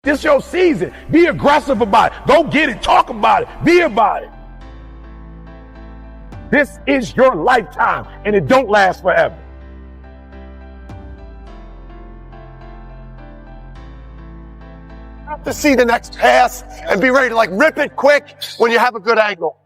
This your season. Be aggressive about it. Go get it. Talk about it. Be about it. This is your lifetime, and it don't last forever. You have to see the next pass and be ready to rip it quick when you have a good angle.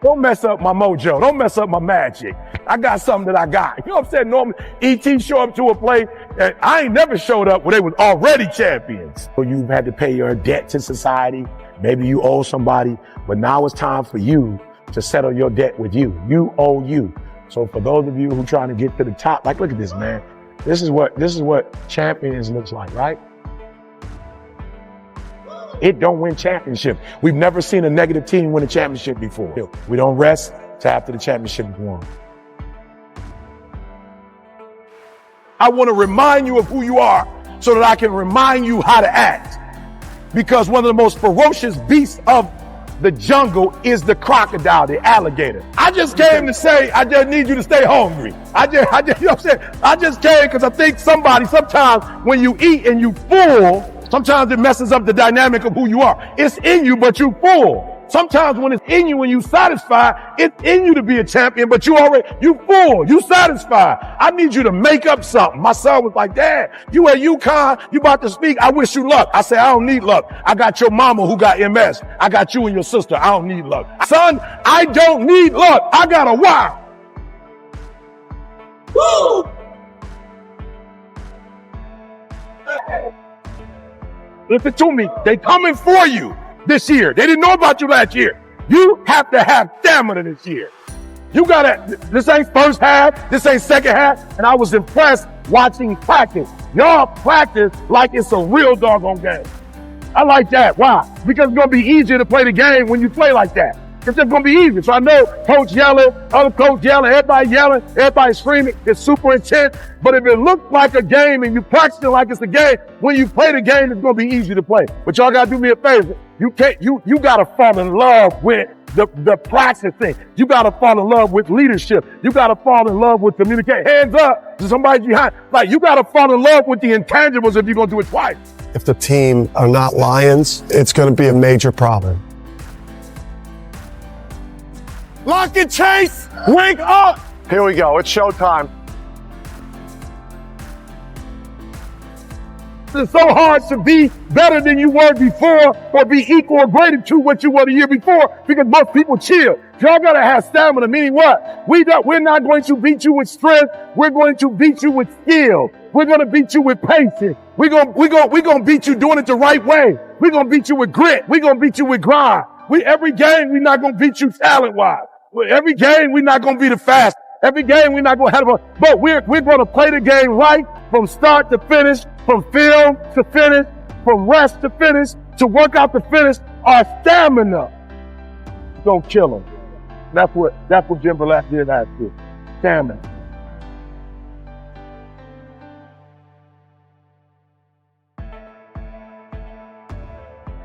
Don't mess up my mojo. Don't mess up my magic. I got something that I got. You know what I'm saying? Normally, E.T. show up to a play, and I ain't never showed up where they was already champions. So you've had to pay your debt to society. Maybe you owe somebody, but now it's time for you to settle your debt with you. You owe you. So for those of you who trying to get to the top, look at this, man. This is what champions looks like, right? It don't win championship. We've never seen a negative team win a championship before. We don't rest till after the championship is won. I want to remind you of who you are so that I can remind you how to act. Because one of the most ferocious beasts of the jungle is the crocodile, the alligator. I just came to say, I just need you to stay hungry. I just, you know what I'm saying? I just came because I think sometimes when you eat and you full, sometimes it messes up the dynamic of who you are. It's in you, but you full. Sometimes when it's in you, when you satisfied, it's in you to be a champion, but you full, you satisfied. I need you to make up something. My son was like, Dad, you at UConn, you about to speak. I wish you luck. I said, I don't need luck. I got your mama who got MS. I got you and your sister. I don't need luck. Son, I don't need luck. I got a why. Woo! Listen to me. They coming for you this year. They didn't know about you last year. You have to have stamina this year. You gotta, this ain't first half, this ain't second half, and I was impressed watching practice. Y'all practice like it's a real doggone game. I like that. Why? Because it's gonna be easier to play the game when you play like that. It's just gonna be easier. So I know coach yelling, other coach yelling, everybody screaming. It's super intense. But if it looks like a game and you practice it like it's a game, when you play the game, it's gonna be easy to play. But y'all gotta do me a favor. You gotta fall in love with the practice thing. You gotta fall in love with leadership. You gotta fall in love with communication. Hands up to somebody behind. You gotta fall in love with the intangibles if you're gonna do it twice. If the team are not Lions, it's gonna be a major problem. Lock and chase, wake up. Here we go, it's showtime. It's so hard to be better than you were before or be equal or greater to what you were the year before because most people chill. Y'all gotta have stamina, meaning what? We're not going to beat you with strength. We're going to beat you with skill. We're going to beat you with patience. We're going to beat you doing it the right way. We're going to beat you with grit. We're going to beat you with grind. Every game, we're not going to beat you talent-wise. Every game, we're not going to be the fast. Every game, we're not going to have a, but we're going to play the game right from start to finish, from film to finish, from rest to finish, to workout to finish. Our stamina don't kill them. That's what Jim Burlap did last year. Stamina.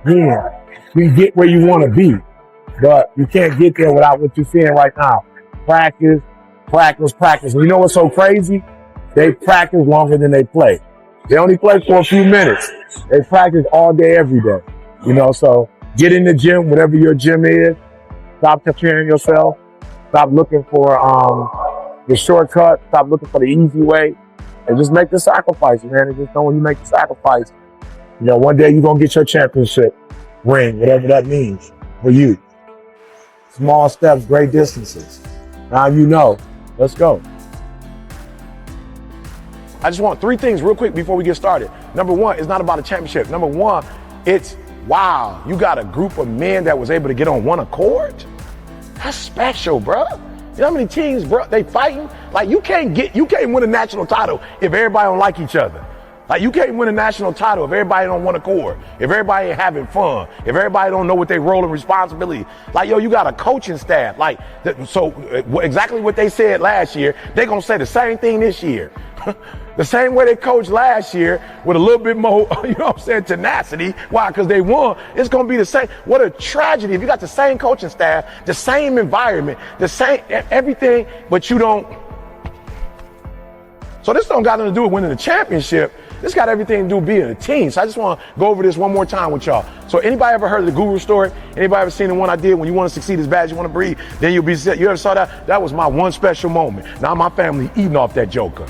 Yeah, you get where you want to be, but you can't get there without what you're seeing right now. Practice, practice, practice. And you know what's so crazy? They practice longer than they play. They only play for a few minutes. They practice all day, every day. You know, so get in the gym, whatever your gym is. Stop comparing yourself. Stop looking for the shortcut. Stop looking for the easy way. And just make the sacrifice, man. And just know when you make the sacrifice, you know, one day you're going to get your championship ring, whatever that means for you. Small steps, great distances. Now you know. Let's go. I just want 3 things real quick before we get started. Number 1, it's not about a championship. Number 1, it's, wow, you got a group of men that was able to get on one accord? That's special, bro. You know how many teams, bro, they fighting? Like, you can't win a national title if everybody don't like each other. Like, you can't win a national title if everybody don't want accord, if everybody ain't having fun, if everybody don't know what they role and responsibility. Like, yo, you got a coaching staff. Like, so exactly what they said last year, they're going to say the same thing this year. The same way they coached last year with a little bit more, you know what I'm saying, tenacity. Why? Because they won. It's going to be the same. What a tragedy if you got the same coaching staff, the same environment, the same everything, but you don't. So this don't got nothing to do with winning the championship. This got everything to do with being a team. So I just want to go over this one more time with y'all. So anybody ever heard of the guru story? Anybody ever seen the one I did when you want to succeed as bad as you want to breathe? Then you'll be set. You ever saw that? That was my one special moment. Now my family eating off that joker.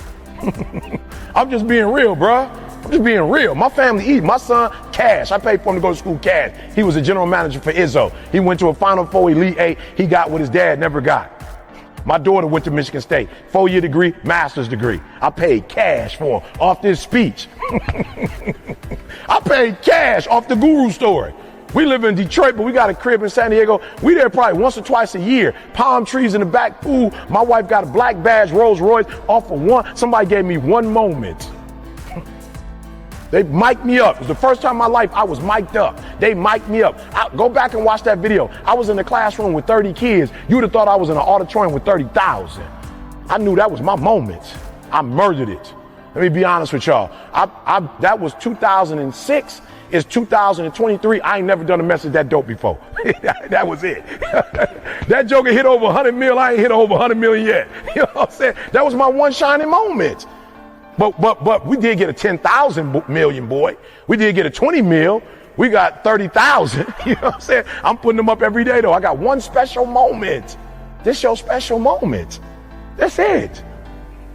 I'm just being real, bruh. I'm just being real. My family eat. My son, cash. I paid for him to go to school cash. He was a general manager for Izzo. He went to a Final Four, Elite Eight. He got what his dad never got. My daughter went to Michigan State. 4-year degree, master's degree. I paid cash for him off this speech. I paid cash off the guru story. We live in Detroit, but we got a crib in San Diego. We there probably once or twice a year. Palm trees in the back pool. My wife got a black badge Rolls Royce off of one. Somebody gave me one moment. They mic'd me up. It was the first time in my life I was mic'd up. They mic'd me up. Go back and watch that video. I was in the classroom with 30 kids. You would have thought I was in an auditorium with 30,000. I knew that was my moment. I murdered it. Let me be honest with y'all. That was 2006. It's 2023. I ain't never done a message that dope before. That was it. That joker hit over 100 mil. I ain't hit over 100 million yet. You know what I'm saying? That was my one shining moment. But we did get a 10,000 million, boy. We did get a 20 mil. We got 30,000. You know what I'm saying? I'm putting them up every day, though. I got one special moment. This your special moment. That's it.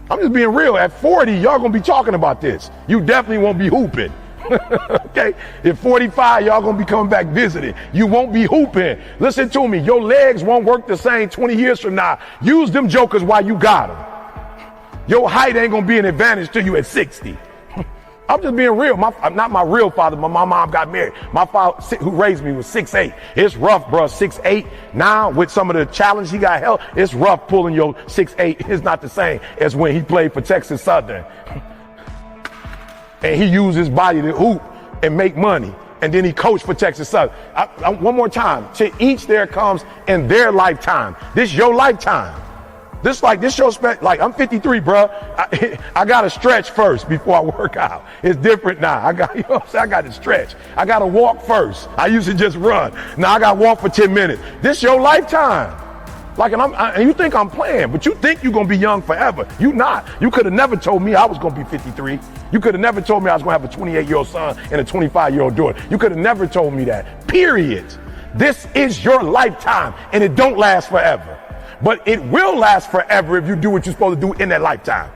I'm just being real. At 40, y'all gonna be talking about this. You definitely won't be hooping. Okay? At 45, y'all gonna be coming back visiting. You won't be hooping. Listen to me. Your legs won't work the same 20 years from now. Use them jokers while you got them. Your height ain't gonna be an advantage to you at 60. I'm just being real. Not my real father, but my mom got married. My father, who raised me, was 6'8". It's rough, bro, 6'8". Now, with some of the challenge he got held, it's rough pulling your 6'8". It's not the same as when he played for Texas Southern. And he used his body to hoop and make money. And then he coached for Texas Southern. One more time. To each there comes in their lifetime. This your lifetime. This your like I'm 53, bro. I got to stretch first before I work out. It's different now. I got to stretch. I got to walk first. I used to just run. Now I got to walk for 10 minutes. This your lifetime. Like, and you think I'm playing, but you think you're going to be young forever. You not. You could have never told me I was going to be 53. You could have never told me I was going to have a 28-year-old son and a 25-year-old daughter. You could have never told me that. Period. This is your lifetime, and it don't last forever. But it will last forever if you do what you're supposed to do in that lifetime.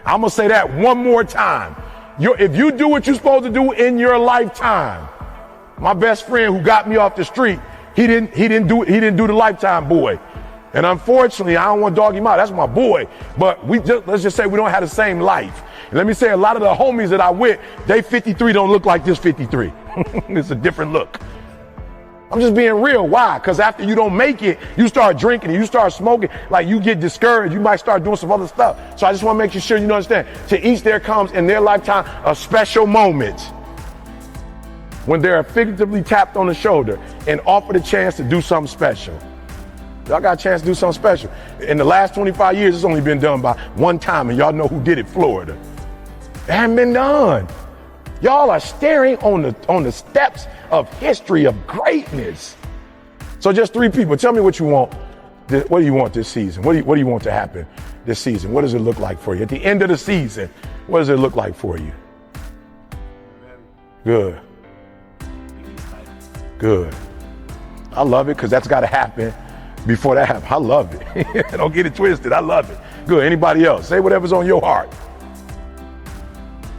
I'm going to say that one more time. If you do what you're supposed to do in your lifetime, my best friend who got me off the street, he didn't do the lifetime, boy. And unfortunately, I don't want to dog him out. That's my boy. But let's just say we don't have the same life. And let me say, a lot of the homies that I with, they 53 don't look like this 53. It's a different look. I'm just being real. Why? Because after you don't make it, you start drinking and you start smoking. Like, you get discouraged. You might start doing some other stuff. So I just want to make sure you understand. To each there comes in their lifetime a special moment when they're figuratively tapped on the shoulder and offered a chance to do something special. Y'all got a chance to do something special. In the last 25 years, it's only been done by one time, and y'all know who did it, Florida. It hadn't been done. Y'all are staring on the steps of history of greatness. So just 3 people. Tell me what you want. What do you want this season? What do you want to happen this season? What does it look like for you? At the end of the season, what does it look like for you? Good. Good. I love it because that's got to happen before that happens. I love it. Don't get it twisted. I love it. Good. Anybody else? Say whatever's on your heart.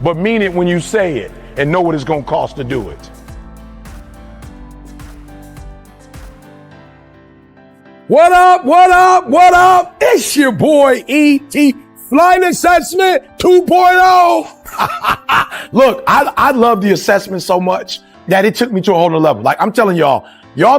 But mean it when you say it and know what it's going to cost to do it. What up, what up, what up? It's your boy E.T. Flight Assessment 2.0. Look, I love the assessment so much that it took me to a whole nother level. Like, I'm telling y'all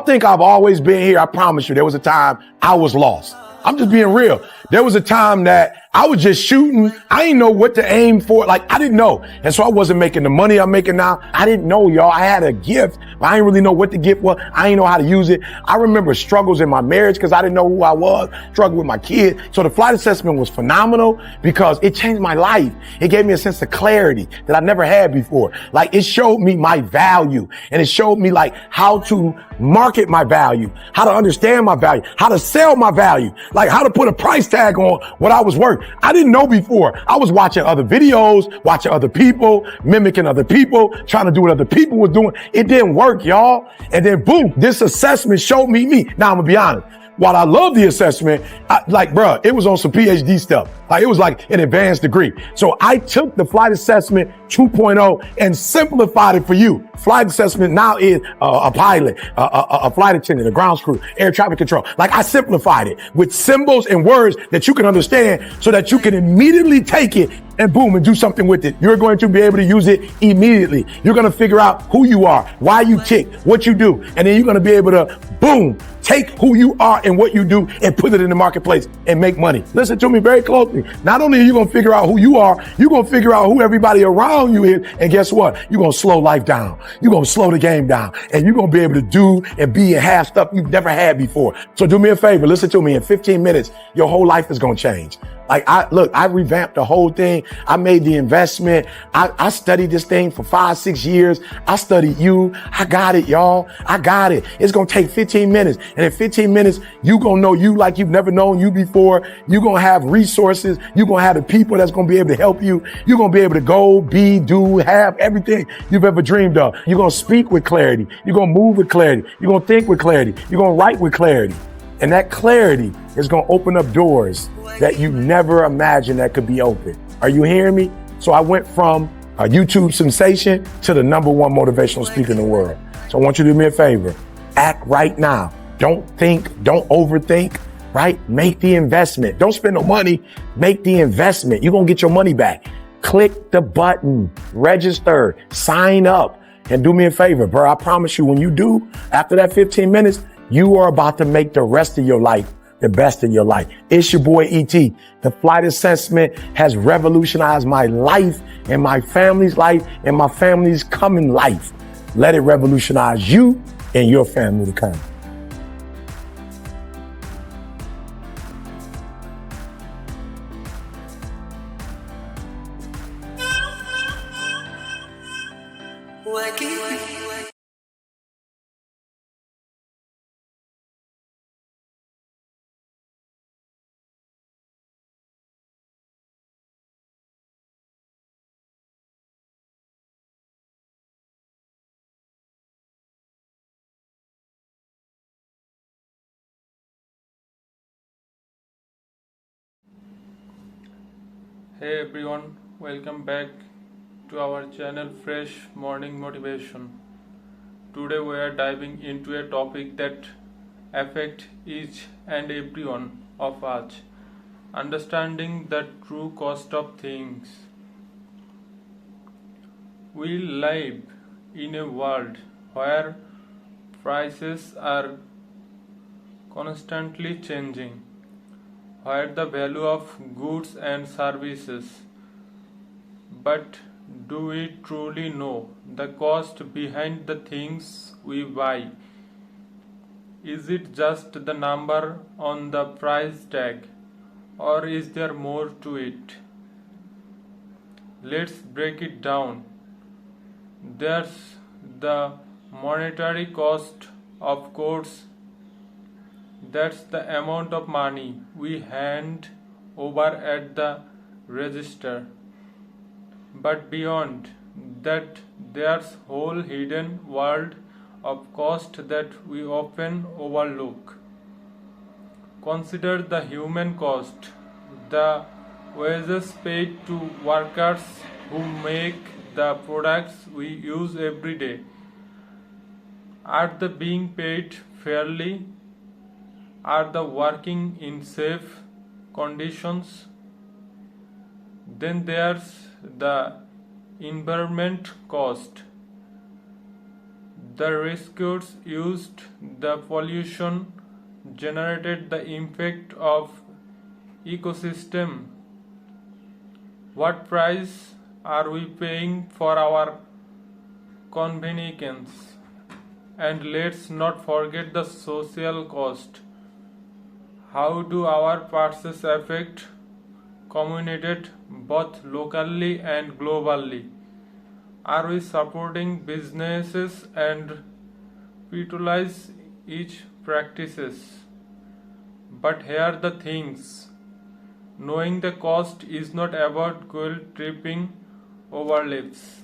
think I've always been here. I promise you, there was a time I was lost. I'm just being real. There was a time that I was just shooting. I didn't know what to aim for. Like, I didn't know. And so I wasn't making the money I'm making now. I didn't know, y'all. I had a gift, but I didn't really know what the gift was. I didn't know how to use it. I remember struggles in my marriage because I didn't know who I was, struggled with my kid. So the flight assessment was phenomenal because it changed my life. It gave me a sense of clarity that I never had before. Like, it showed me my value, and it showed me like how to market my value, how to understand my value, how to sell my value, like how to put a price tag on what I was worth. I didn't know before. I was watching other videos, watching other people, mimicking other people, trying to do what other people were doing. It didn't work, y'all. And then boom, this assessment showed me me. Now I'm gonna be honest. While I love the assessment, bruh, it was on some PhD stuff. Like, it was like an advanced degree. So I took the flight assessment 2.0 and simplified it for you. Flight assessment now is a pilot, a flight attendant, a ground crew, air traffic control. Like, I simplified it with symbols and words that you can understand so that you can immediately take it and boom, and do something with it. You're going to be able to use it immediately. You're going to figure out who you are, why you tick, what you do. And then you're going to be able to boom, take who you are and what you do and put it in the marketplace and make money. Listen to me very closely. Not only are you going to figure out who you are, you're going to figure out who everybody around you is. And guess what? You're going to slow life down. You're going to slow the game down, and you're going to be able to do and be and have stuff you've never had before. So do me a favor. Listen to me. In 15 minutes, your whole life is going to change. Like, I revamped the whole thing. I made the investment. I studied this thing for 5-6 years. I studied you. I got it, y'all. I got it. It's going to take 15 minutes. And in 15 minutes, you going to know you like you've never known you before. You're going to have resources. You're going to have the people that's going to be able to help you. You're going to be able to go, be, do, have everything you've ever dreamed of. You're going to speak with clarity. You're going to move with clarity. You're going to think with clarity. You're going to write with clarity. And that clarity is going to open up doors that you never imagined that could be open. Are you hearing me? So I went from a YouTube sensation to the #1 motivational speaker in the world. So I want you to do me a favor. Act right now. Don't think, don't overthink, right? Make the investment. Don't spend no money. Make the investment. You're going to get your money back. Click the button, register, sign up, and do me a favor, bro. I promise you, when you do, after that 15 minutes, you are about to make the rest of your life the best in your life. It's your boy E.T. The flight assessment has revolutionized my life and my family's life and my family's coming life. Let it revolutionize you and your family to come. Hey everyone, welcome back to our channel Fresh Morning Motivation. Today we are diving into a topic that affects each and every one of us, understanding the true cost of things. We live in a world where prices are constantly changing, where the value of goods and services. But do we truly know the cost behind the things we buy? Is it just the number on the price tag, or is there more to it? Let's break it down. There's the monetary cost, of course. That's the amount of money we hand over at the register. But beyond that, there's whole hidden world of cost that we often overlook. Consider the human cost, the wages paid to workers who make the products we use every day. Are they being paid fairly? Are they working in safe conditions? Then there's the environment cost. The resources used, the pollution generated, the impact of ecosystem. What price are we paying for our convenience? And let's not forget the social cost. How do our purchases affect community both locally and globally? Are we supporting businesses and utilize each practices? But here are the things. Knowing the cost is not about guilt tripping over lives.